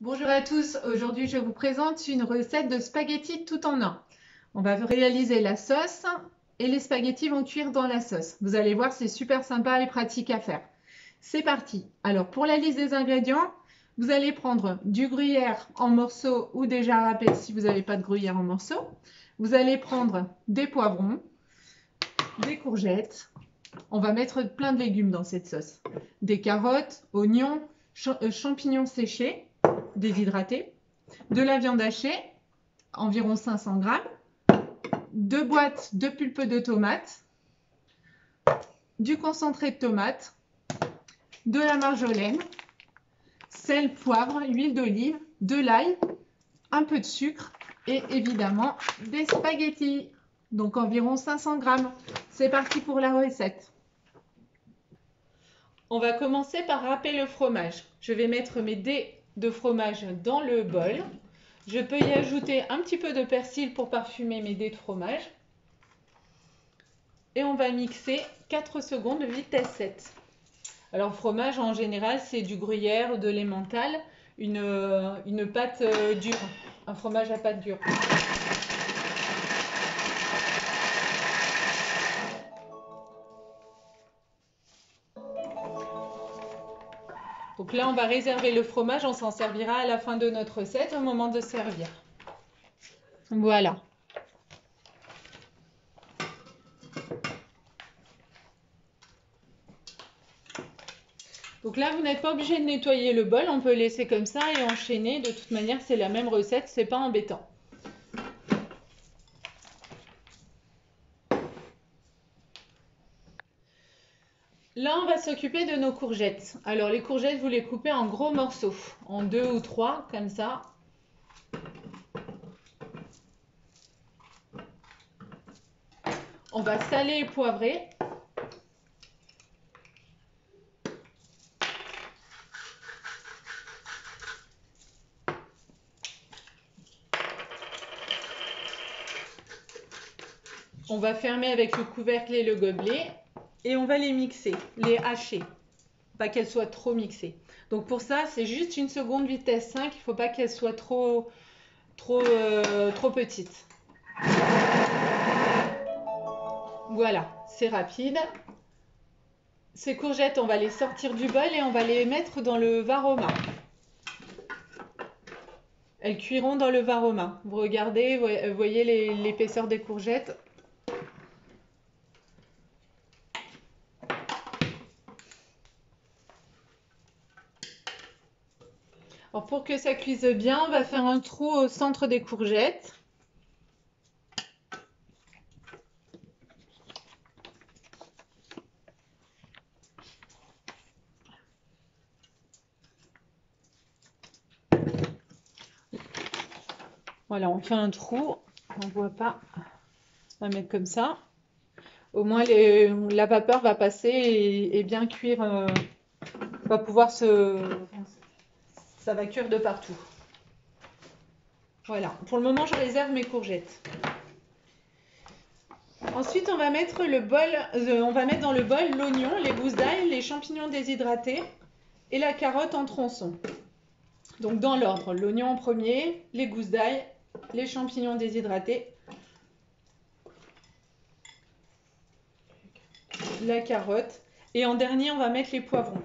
Bonjour à tous, aujourd'hui je vous présente une recette de spaghettis tout en un. On va réaliser la sauce et les spaghettis vont cuire dans la sauce. Vous allez voir, c'est super sympa et pratique à faire. C'est parti. Alors pour la liste des ingrédients, vous allez prendre du gruyère en morceaux ou déjà râpé si vous n'avez pas de gruyère en morceaux. Vous allez prendre des poivrons, des courgettes. On va mettre plein de légumes dans cette sauce. Des carottes, oignons, champignons séchés, déshydratés, de la viande hachée, environ 500 grammes, 2 boîtes de pulpe de tomates, du concentré de tomate, de la marjolaine, sel, poivre, huile d'olive, de l'ail, un peu de sucre et évidemment des spaghettis, donc environ 500 grammes. C'est parti pour la recette. On va commencer par râper le fromage. Je vais mettre mes dés de fromage dans le bol. Je peux y ajouter un petit peu de persil pour parfumer mes dés de fromage. Et on va mixer 4 secondes vitesse 7. Alors fromage en général c'est du gruyère, de l'emmental, une pâte dure, un fromage à pâte dure. Donc là on va réserver le fromage, on s'en servira à la fin de notre recette au moment de servir. Voilà. Donc là, vous n'êtes pas obligé de nettoyer le bol, on peut laisser comme ça et enchaîner. De toute manière, c'est la même recette, c'est pas embêtant. Là, on va s'occuper de nos courgettes. Alors, les courgettes, vous les coupez en gros morceaux, en 2 ou 3, comme ça. On va saler et poivrer. On va fermer avec le couvercle et le gobelet et on va les mixer, les hacher, pas qu'elles soient trop mixées. Donc pour ça, c'est juste 1 seconde vitesse 5, il ne faut pas qu'elles soient trop petites. Voilà, c'est rapide. Ces courgettes, on va les sortir du bol et on va les mettre dans le varoma. Elles cuiront dans le varoma. Vous regardez, vous voyez l'épaisseur des courgettes. Alors pour que ça cuise bien, on va faire un trou au centre des courgettes. Voilà, on fait un trou, on ne voit pas, on va mettre comme ça. Au moins la vapeur va passer et bien cuire, va pouvoir ça va cuire de partout. Voilà, pour le moment je réserve mes courgettes. Ensuite on va mettre dans le bol l'oignon, les gousses d'ail, les champignons déshydratés et la carotte en tronçons. Donc dans l'ordre, l'oignon en premier, les gousses d'ail, les champignons déshydratés, la carotte et en dernier on va mettre les poivrons.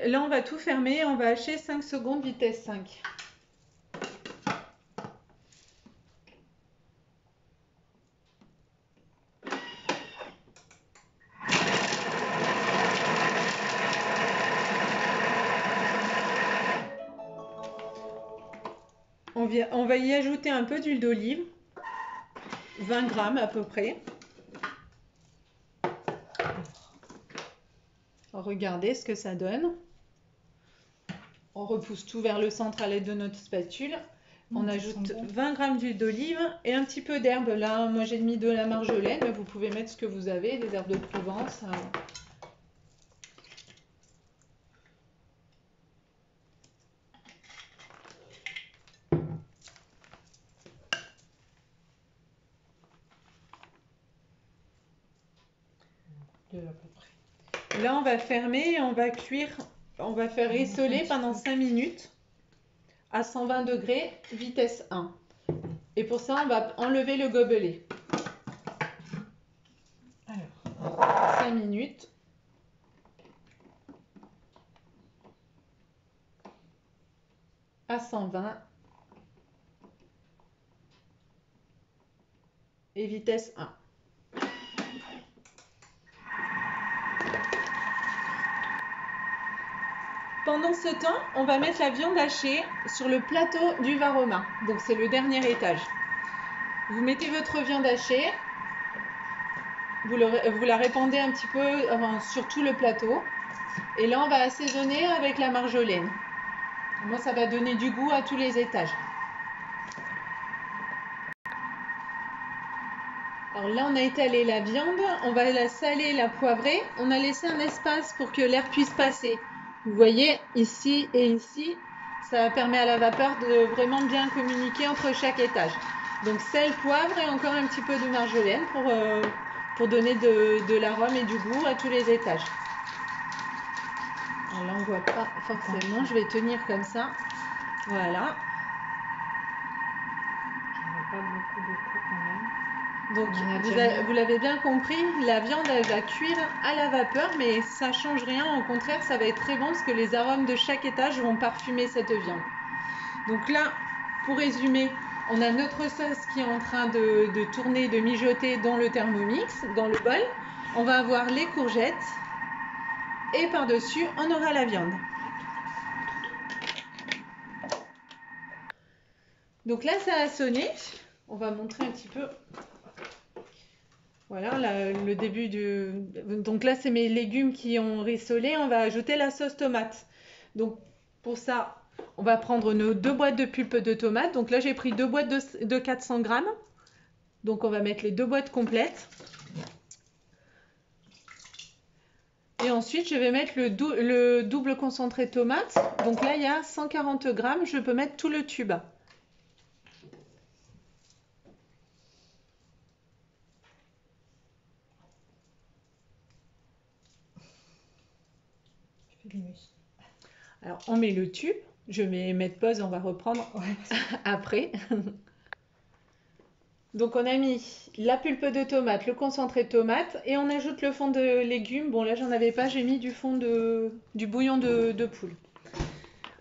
Là on va tout fermer, on va hacher 5 secondes vitesse 5. On va y ajouter un peu d'huile d'olive, 20 grammes à peu près. Regardez ce que ça donne. On repousse tout vers le centre à l'aide de notre spatule. On ajoute 20 grammes d'huile d'olive et un petit peu d'herbe. Là, moi j'ai mis de la marjolaine, mais vous pouvez mettre ce que vous avez, des herbes de Provence. Là, on va fermer et on va cuire, on va faire rissoler pendant 5 minutes à 120 degrés, vitesse 1. Et pour ça, on va enlever le gobelet. Alors, 5 minutes. À 120 et vitesse 1. Pendant ce temps, on va mettre la viande hachée sur le plateau du Varoma. Donc c'est le dernier étage. Vous mettez votre viande hachée, vous la répandez un petit peu sur tout le plateau. Et là, on va assaisonner avec la marjolaine. Moi, ça va donner du goût à tous les étages. Alors là, on a étalé la viande, on va la saler, la poivrer. On a laissé un espace pour que l'air puisse passer. Vous voyez, ici et ici, ça permet à la vapeur de vraiment bien communiquer entre chaque étage. Donc sel, poivre et encore un petit peu de marjolaine pour donner de l'arôme et du goût à tous les étages. Alors là, on ne voit pas forcément, je vais tenir comme ça. Voilà. Pas beaucoup quand même. Donc vous l'avez bien compris, la viande elle va cuire à la vapeur, mais ça change rien, au contraire ça va être très bon parce que les arômes de chaque étage vont parfumer cette viande. Donc là, pour résumer, on a notre sauce qui est en train de tourner, de mijoter dans le Thermomix, dans le bol. On va avoir les courgettes et par-dessus on aura la viande. Donc là ça a sonné, on va montrer un petit peu. Voilà, là, le début du... Donc là, c'est mes légumes qui ont rissolé. On va ajouter la sauce tomate. Donc pour ça, on va prendre nos 2 boîtes de pulpe de tomate. Donc là, j'ai pris 2 boîtes de 400 grammes. Donc on va mettre les 2 boîtes complètes. Et ensuite, je vais mettre le double concentré de tomate. Donc là, il y a 140 grammes. Je peux mettre tout le tube. Alors, on met le tube. Je vais mettre pause, on va reprendre après. Donc, on a mis la pulpe de tomate, le concentré de tomate et on ajoute le fond de légumes. Bon, là, j'en avais pas, j'ai mis du bouillon de poule.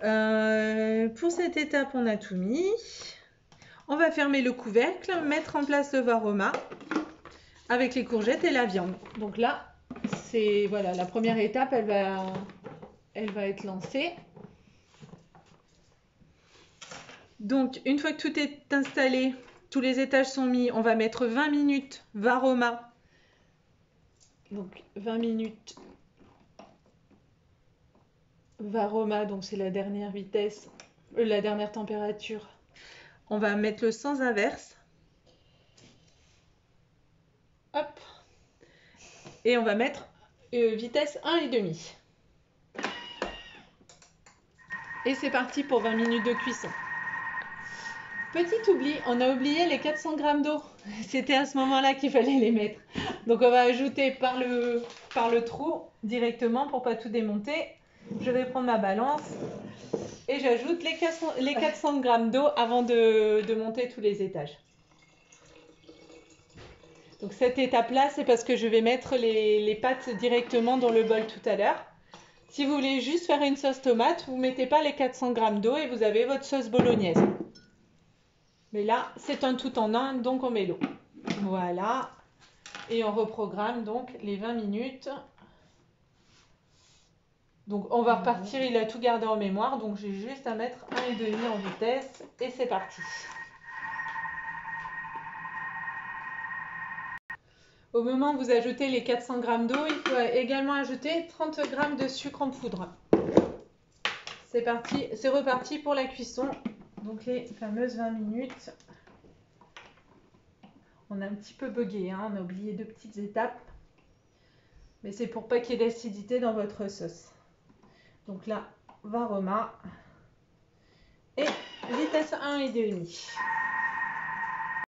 Pour cette étape, on a tout mis. On va fermer le couvercle, mettre en place le Varoma avec les courgettes et la viande. Donc là, c'est voilà, la première étape, elle va être lancée. Donc, une fois que tout est installé, tous les étages sont mis, on va mettre 20 minutes Varoma. Donc, 20 minutes Varoma, donc c'est la dernière vitesse, la dernière température. On va mettre le sens inverse. Hop. Et on va mettre vitesse 1,5. Et c'est parti pour 20 minutes de cuisson. Petit oubli, on a oublié les 400 grammes d'eau. C'était à ce moment-là qu'il fallait les mettre. Donc on va ajouter par le trou directement pour pas tout démonter. Je vais prendre ma balance et j'ajoute les 400 grammes d'eau avant de monter tous les étages. Donc cette étape-là, c'est parce que je vais mettre les pâtes directement dans le bol tout à l'heure. Si vous voulez juste faire une sauce tomate, vous ne mettez pas les 400 grammes d'eau et vous avez votre sauce bolognaise. Mais là, c'est un tout en un, donc on met l'eau. Voilà. Et on reprogramme donc les 20 minutes. Donc on va repartir, il a tout gardé en mémoire, donc j'ai juste à mettre 1,5 en vitesse et c'est parti. Au moment où vous ajoutez les 400 grammes d'eau, il faut également ajouter 30 grammes de sucre en poudre. C'est parti, c'est reparti pour la cuisson. Donc les fameuses 20 minutes. On a un petit peu bugué, hein, on a oublié 2 petites étapes. Mais c'est pour pas qu'il y ait d'acidité dans votre sauce. Donc là, Varoma. Et vitesse 1,5.